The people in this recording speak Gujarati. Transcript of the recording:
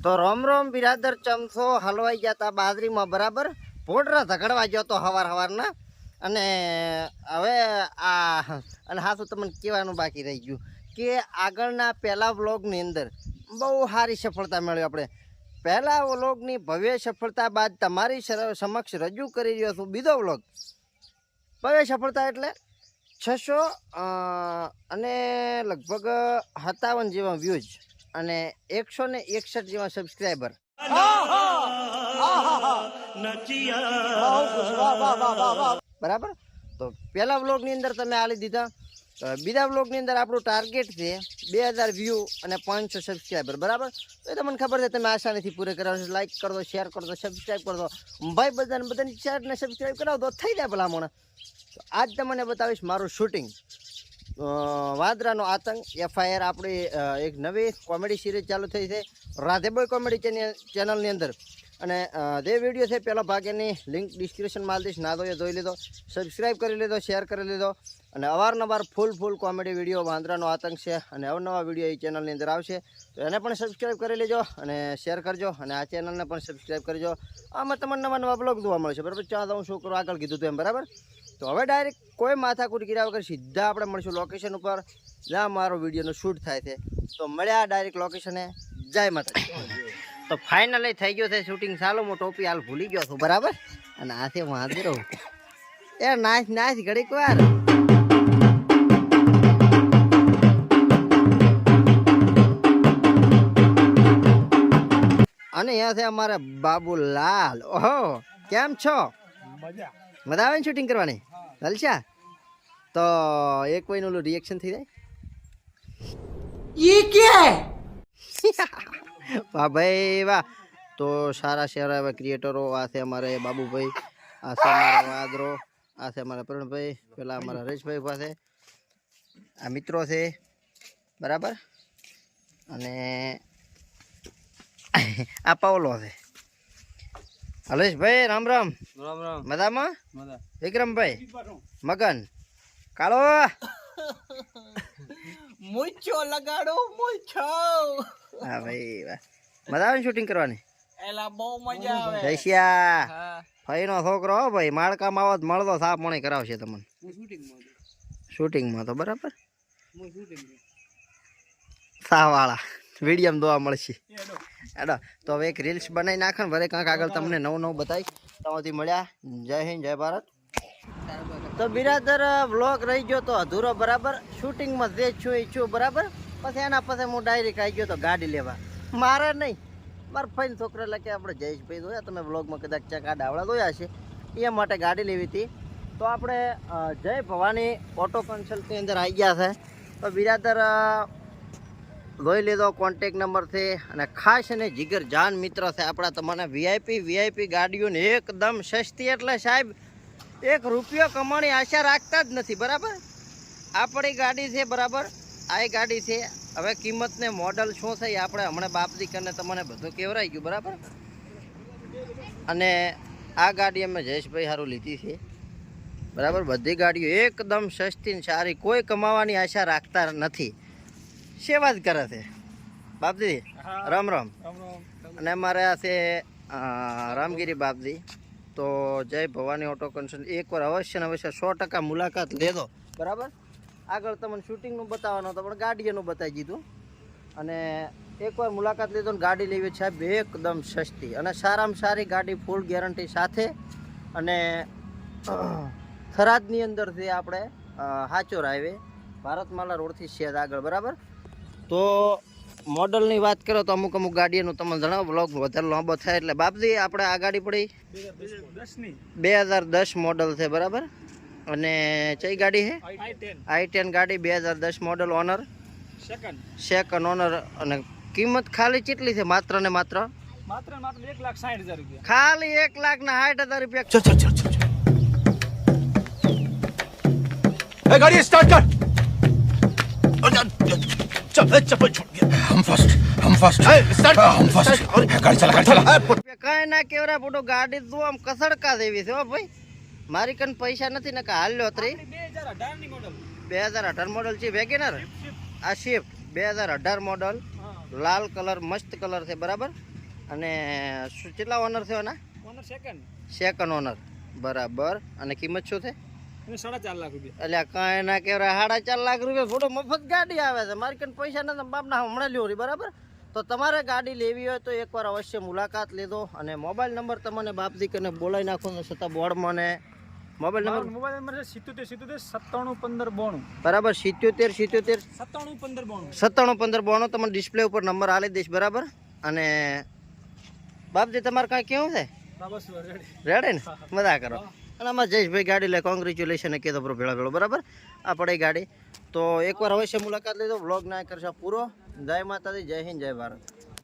તો રોમ રોમ બિરાદર ચમચો હલવાઈ ગયા તા બાજરીમાં બરાબર પોડરા ઝઘડવા ગયો તો હવારના અને હવે આ અને હાસું તમને કહેવાનું બાકી રહી ગયું કે આગળના પહેલા વ્લોગની અંદર બહુ સારી સફળતા મેળવી આપણે પહેલા વ્લોગની ભવ્ય સફળતા બાદ તમારી સમક્ષ રજૂ કરી રહ્યો છું બીજો વ્લોગ ભવ્ય સફળતા એટલે 600 અને લગભગ 57 જેવા વ્યૂઝ અને 161 જેવા સબસ્ક્રાઈબર બરાબર. તો પહેલા વ્લોગની અંદર તમે આલી દીધા. બીજા વ્લોગની અંદર આપણું ટાર્ગેટ છે 2000 વ્યૂ અને 500 સબસ્ક્રાઈબર બરાબર. તો એ તમને ખબર છે તમે આસાનીથી પૂરે કરાવશો. લાઈક કરી દો, શેર કરી દો, સબસ્ક્રાઈબ કરી દો, ભાઈ બધાની શેર ને સબસ્ક્રાઈબ કરાવો તો થઈ જાય ભલામણ. તો આજ તમને બતાવીશ મારું શૂટિંગ વાદરાનો આતંક FIR આપણી એક નવી કોમેડી સિરીઝ ચાલુ થઈ છે રાધેબોય કોમેડી ચેનલની અંદર અને જે વિડીયો છે પહેલો ભાગ એની લિંક ડિસ્ક્રિપ્શનમાં આલી દઈશ. ના તો એ જોઈ લીધો, સબસ્ક્રાઈબ કરી લીધો, શેર કરી લીધો અને અવારનવાર ફૂલ કોમેડી વિડીયો વાંદરાનો આતંક છે અને અવનવા વિડીયો એ ચેનલની અંદર આવશે. તો એને પણ સબસ્ક્રાઈબ કરી લેજો અને શેર કરજો અને આ ચેનલને પણ સબસ્ક્રાઈબ કરજો. આમાં તમને નવા બ્લોગ જોવા મળશે બરાબર. ચાલો હું શું કરું આગળ કીધું હતું એમ બરાબર. તો હવે ડાયરેક્ટ કોઈ માથાકૂટ કર્યા વગર સીધા આપણે મળીશું લોકેશન ઉપર જ્યાં મારો વિડીયોનું શૂટ થાય છે. તો મળ્યા ડાયરેક્ટ લોકેશને. જય માતા. તો ફાઇનલી થઈ ગયો છે શૂટિંગ ચાલુ. હું ટોપી હાલ ભૂલી ગયો છું બરાબર અને આથી વાંદરો એ નાચ ઘડીક વાર. અને અહીંયા છે અમારે બાબુલાલ. ઓહો કેમ છો? મજા આવે ને શૂટિંગ કરવાની? હલશા તો એક કોઈનું ઓલું રિએક્શન થઈ જાય. યે ક્યા વાહ ભાઈ વાહ. તો સારા એવા ક્રિએટરો આ છે અમારે બાબુભાઈ, આ છે અમારા વાદરો, આ છે અમારા પ્રણભાઈ, પેલા અમારા હરેશભાઈ પાસે આ મિત્રો છે બરાબર અને આ પાવલો છે. હલેશભાઈ રામ રામ. રામ રામ. મજામાં? વિક્રમભાઈ મગન કાળો મૂછો લગાડો મૂછો. હા ભાઈ વાહ. મજા આવે ને શૂટિંગ કરવાની? એલા બહુ મજા આવે. જયસિયા ફઈનો છોકરો હો ભાઈ. માળકામાં આવો મળતો સાપ મણી કરાવશે તમને શૂટિંગમાં. તો બરાબર સાવાળા વિડીયો જોવા મળશે. એડો તો હવે એક રીલ્સ બનાવી નાખે ને વરે કાંક આગળ તમને નવું બતાવી. તમારાથી મળ્યા. જય હિન્દ જય ભારત. તો બિરાદર વ્લોગ રહી ગયો તો અધૂરો બરાબર. શૂટિંગમાં જે છું એ છું બરાબર. પછી એના પછી હું ડાયરેક્ટ આવી ગયો તો ગાડી લેવા. મારે નહીં, મારા ફઈને છોકરા એટલે કે આપણે જયેશભાઈ જોયા તમે વ્લોગમાં કદાચ ચકા ડાવડા જોયા છે એ માટે ગાડી લેવી હતી. તો આપણે જય ભવાની ઓટો કન્સલ્ટની અંદર આવી ગયા છે. તો બિરાદર જોઈ લીધો કોન્ટેક નંબર છે અને ખાસ અને જીગર જાન મિત્ર છે આપણા. તમને VIP ગાડીઓને એકદમ સસ્તી એટલે સાહેબ 1 રૂપિયો કમાણી આશા રાખતા જ નથી બરાબર. આપણી ગાડી છે બરાબર. આ ગાડી છે. હવે કિંમત ને મોડલ શું છે આપણે હમણાં બાપદી કરીને તમને બધું કેવરાઈ ગયું બરાબર. અને આ ગાડી અમે જયેશભાઈ સારું લીધી છે બરાબર. બધી ગાડીઓ એકદમ સસ્તી ને સારી, કોઈ કમાવાની આશા રાખતા નથી, સેવા જ કરે છે બાપદી. રામ રામ. અને અમારે આ છે રામગીરી બાપદી. તો જય ભવાની ઓટો કન્સલ્ટ એકવાર અવશ્ય ને અવશ્ય 100% મુલાકાત લેજો બરાબર. આગળ તમને શૂટિંગનું બતાવવાનું હતું પણ ગાડીનું બતાવી દીધું અને એકવાર મુલાકાત લીધો ને ગાડી લેવી સાહેબ એકદમ સસ્તી અને સારામાં સારી ગાડી ફૂલ ગેરંટી સાથે. અને થરાદની અંદરથી આપણે હાચોર હાઈવે ભારતમાલા રોડથી શહેર આગળ બરાબર. તો મોડલની વાત કરો તો અમુક ગાડીઓનું તમને જણાવો. બ્લોગ વધારે લાંબો થાય એટલે બાપજી આપણે આ ગાડી પડી 2010 મોડલ છે બરાબર. અને કઈ ગાડી છે? i10 ગાડી 2010 મોડલ. Honour second owner. અને કિંમત ખાલી કેટલી છે? માત્ર ને માત્ર 1,60,000 રૂપિયા. ખાલી 1,60,000 રૂપિયા. गाड़ी स्टार्ट कर. चप्पल छोड़ गया. हम फर्स्ट गाड़ी चला. કઈ ના કેવરા ફોટો ગાડી તો આમ કસડકા જેવી છે હો ભાઈ. મારી કન પૈસા નથી ને હાલ્યો 2018 મોડલ છે વેગેનર. આ સ્વિફ્ટ 2018 મોડલ લાલ કલર મસ્ત કલર છે બરાબર. અને કેટલા ઓનર થયો ના? ઓનર સેકન્ડ ઓનર, બરાબર. અને કિંમત શું છે? એને 4.5 લાખ રૂપિયા. એટલે કાંઈ ના કહેવાય, 4.5 લાખ રૂપિયા થોડો મફત ગાડી આવે છે. મારી કન પૈસા નથી, બાપના હમણાં લ્યો રી, બરાબર. તો તમારે ગાડી લેવી હોય તો એકવાર અવશ્ય મુલાકાત લેજો. અને મોબાઈલ નંબર તમને બાપજી કને બોલાવી નાખો ને છતાં બોર્ડમાં ને મોબાઈલ નંબર મોબાઈલ નંબર છે 77 77 15 92. બરાબર. 77 77 97 15 92. 97 15 92 તમને ડિસ્પ્લે ઉપર નંબર આલી દઈશ, બરાબર. અને બાપજી તમારે કાંઈ કેવું છે? બસ રેડી. રેડી ને? મજા કરો. અને આમાં જયેશભાઈ ગાડી લે, કોંગ્રેચ્યુલેશન કીધો બરો ભેળા ભેળો, બરાબર. આ પડે ગાડી. તો એકવાર અવશ્ય મુલાકાત લેજો. વ્લોગ ના કરશો પૂરો. જય માતાજી, જય હિન્દ, જય ભારત.